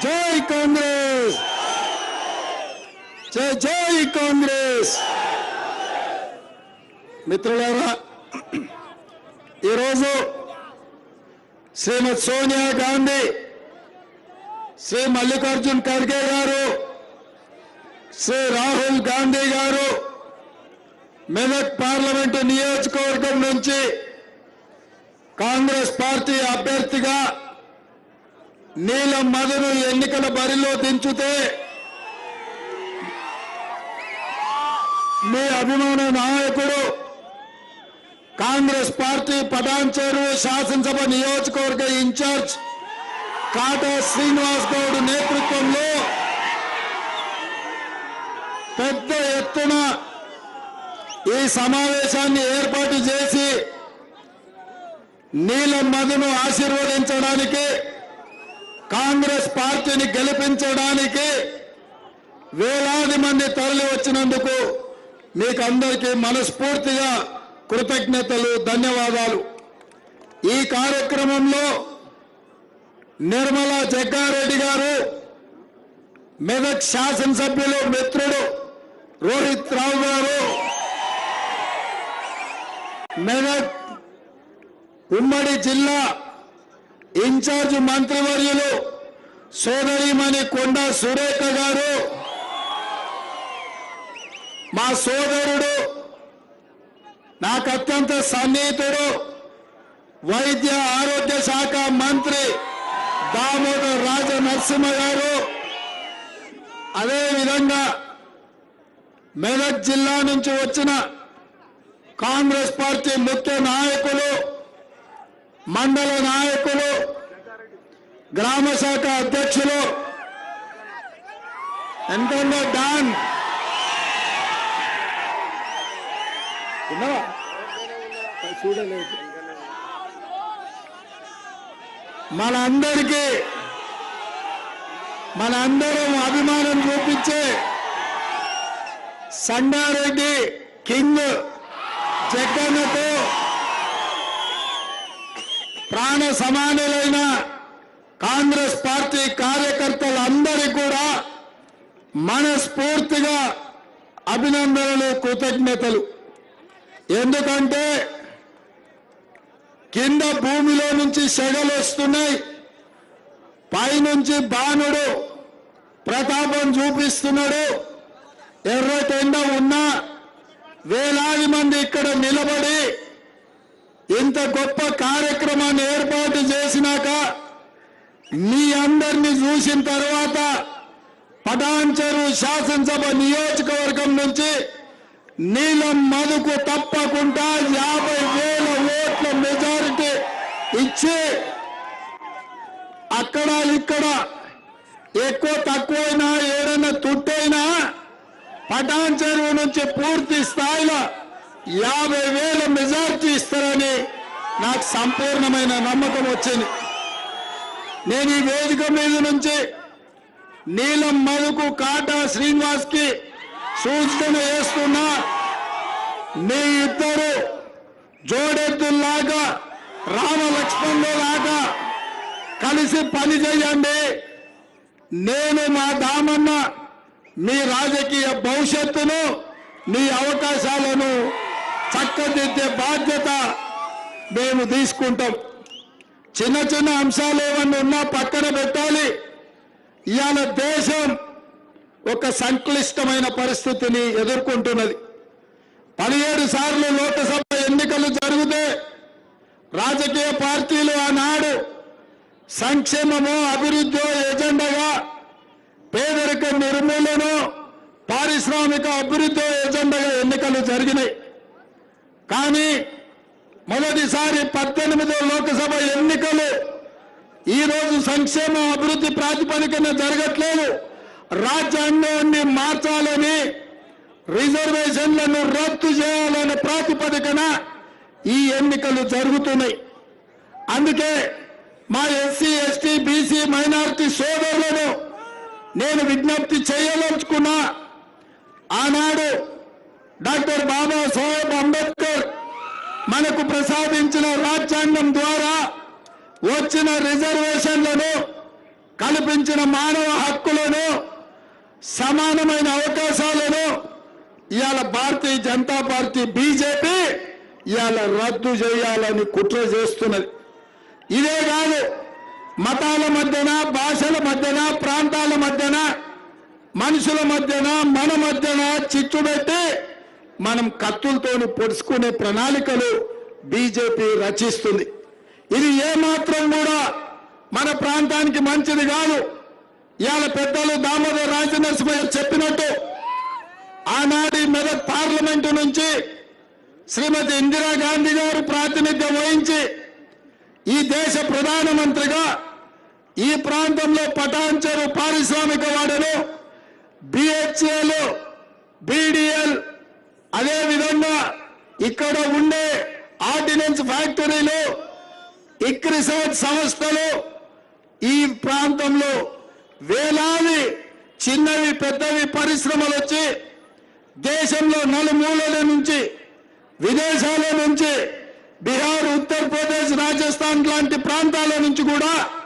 జై కాంగ్రెస్, జై జై కాంగ్రెస్. మిత్రులారా, ఈరోజు శ్రీమతి సోనియా గాంధీ, శ్రీ మల్లికార్జున్ ఖర్గే గారు, శ్రీ రాహుల్ గాంధీ గారు మెదక్ పార్లమెంటు నియోజకవర్గం నుంచి కాంగ్రెస్ పార్టీ అభ్యర్థిగా నీలం మధును ఎన్నికల బరిలో దించితే మీ అభిమాన నాయకుడు కాంగ్రెస్ పార్టీ పటాన్చెరు శాసనసభ నియోజకవర్గ ఇన్ఛార్జ్ కాటా శ్రీనివాస్ గౌడ్ నేతృత్వంలో పెద్ద ఎత్తున ఈ సమావేశాన్ని ఏర్పాటు చేసి నీలం మధును ఆశీర్వదించడానికి, కాంగ్రెస్ పార్టీని గెలిపించడానికి వేలాది మంది తరలి వచ్చినందుకు మీకు అందరికీ మనస్ఫూర్తిగా కృతజ్ఞతలు, ధన్యవాదాలు. ఈ కార్యక్రమంలో నిర్మలా జగ్గారెడ్డి గారు, మెదక్ శాసనసభ్యులు మిత్రుడు రోహిత్ రావు గారు, మెదక్ ఉమ్మడి జిల్లా ఇన్ఛార్జ్ మంత్రివర్యులు సోదరిమణి కొండా సురేఖ గారు, మా సోదరుడు, నాకు అత్యంత సన్నిహితుడు, వైద్య ఆరోగ్య శాఖ మంత్రి దామోదర్ రాజ నరసింహ గారు, అదేవిధంగా మెదక్ జిల్లా నుంచి వచ్చిన కాంగ్రెస్ పార్టీ ముఖ్య నాయకులు, మండల నాయకులు, గ్రామ శాఖ అధ్యక్షులు, ఎంతగా డాన్ చూడలేదు, మనందరం అభిమానం చూపించే సంగారెడ్డి కింగ్ జగన్తో ప్రాణ సమానులైన కాంగ్రెస్ పార్టీ కార్యకర్తలందరికీ కూడా మనస్ఫూర్తిగా అభినందనలు, కృతజ్ఞతలు. ఎందుకంటే కింద భూమిలో నుంచి సెగలు వస్తున్నాయి, పైనుంచి బాణుడు ప్రతాపం చూపిస్తున్నాడు. ఎర్రటెండ ఉన్నా వేలాది మంది ఇక్కడ నిలబడి ఇంత గొప్ప కార్యక్రమాన్ని ఏర్పాటు చేసినాక మీ అందరినీ చూసిన తర్వాత పటాన్చెరు శాసనసభ నియోజకవర్గం నుంచి నీలం మధుకు తప్పకుండా 50,000 ఓట్ల మెజారిటీ ఇచ్చి, అక్కడ ఇక్కడ ఎక్కువ తక్కువైనా ఏదైనా తుట్టైనా పటాన్చెరు నుంచి పూర్తి స్థాయిలో 50,000 మెజారిటీ ఇస్తారని నాకు సంపూర్ణమైన నమ్మకం వచ్చింది. నేను ఈ వేదిక మీద నుంచి నీలం మధుకు, కాటా శ్రీనివాస్ కి సూచన చేస్తున్నా, మీ ఇద్దరు జోడెద్దుల్లాగా, రామ లక్ష్మణులాగా కలిసి పని చేయండి. నేను మా దామన్న మీ రాజకీయ భవిష్యత్తును, మీ అవకాశాలను చక్కదిద్దే బాధ్యత మేము తీసుకుంటాం. చిన్న చిన్న అంశాలు ఏమన్నా ఉన్నా పక్కన పెట్టాలి. ఇవాళ దేశం ఒక సంక్లిష్టమైన పరిస్థితిని ఎదుర్కొంటున్నది. 17 సార్లు లోక్సభ ఎన్నికలు జరిగితే రాజకీయ పార్టీలు ఆనాడు సంక్షేమము, అభివృద్ధి ఎజెండాగా పేదరిక నిర్మూలన, పారిశ్రామిక అభివృద్ధి ఎజెండాగా ఎన్నికలు జరిగినాయి. కానీ మొదటిసారి 18వ లోక్సభ ఎన్నికలు ఈరోజు సంక్షేమ అభివృద్ధి ప్రాతిపదికన జరగట్లేదు. రాజ్యాంగాన్ని మార్చాలని, రిజర్వేషన్లను రద్దు చేయాలనే ప్రాతిపదికన ఈ ఎన్నికలు జరుగుతున్నాయి. అందుకే మా ఎస్సీ, ఎస్టీ, బీసీ, మైనారిటీ సోదరులను నేను విజ్ఞప్తి చేయదలుచుకున్నా. ఆనాడు డాక్టర్ బాబాసాహెబ్ అంబేద్కర్ మనకు ప్రసాదించిన రాజ్యాంగం ద్వారా వచ్చిన రిజర్వేషన్లను కల్పించిన మానవ హక్కులను సమానమైన అవకాశాలను ఇవాళ భారతీయ జనతా పార్టీ బీజేపీ ఇవాళ రద్దు చేయాలని కుట్ర చేస్తున్నది. ఇదే కాదు, మతాల మధ్యన, భాషల మధ్యన, ప్రాంతాల మధ్యన, మనుషుల మధ్యన, మన మధ్యన చిచ్చు పెట్టి మనం కత్తులతోని పొడుచుకునే ప్రణాళికలు బీజేపీ రచిస్తుంది. ఇది ఏమాత్రం కూడా మన ప్రాంతానికి మంచిది కాదు. ఇవాళ పెద్దలు దామోదర్ రాజనరసింహయ్య చెప్పినట్టు ఆనాటి మెదక్ పార్లమెంటు నుంచి శ్రీమతి ఇందిరాగాంధీ గారు ప్రాతినిధ్యం వహించి ఈ దేశ ప్రధానమంత్రిగా ఈ ప్రాంతంలో పటాన్చెరు పారిశ్రామిక వాడను, బిహెచ్ఏలు, బీడీఎల్, అదేవిధంగా ఇక్కడ ఉండే ఆర్డినెన్స్ ఫ్యాక్టరీలు, ఇక్రిసాట్ సంస్థలు, ఈ ప్రాంతంలో వేలాది చిన్నవి పెద్దవి పరిశ్రమలు వచ్చి దేశంలో నలుమూలల నుంచి, విదేశాల నుంచి, బీహార్, ఉత్తరప్రదేశ్, రాజస్థాన్ లాంటి ప్రాంతాల నుంచి కూడా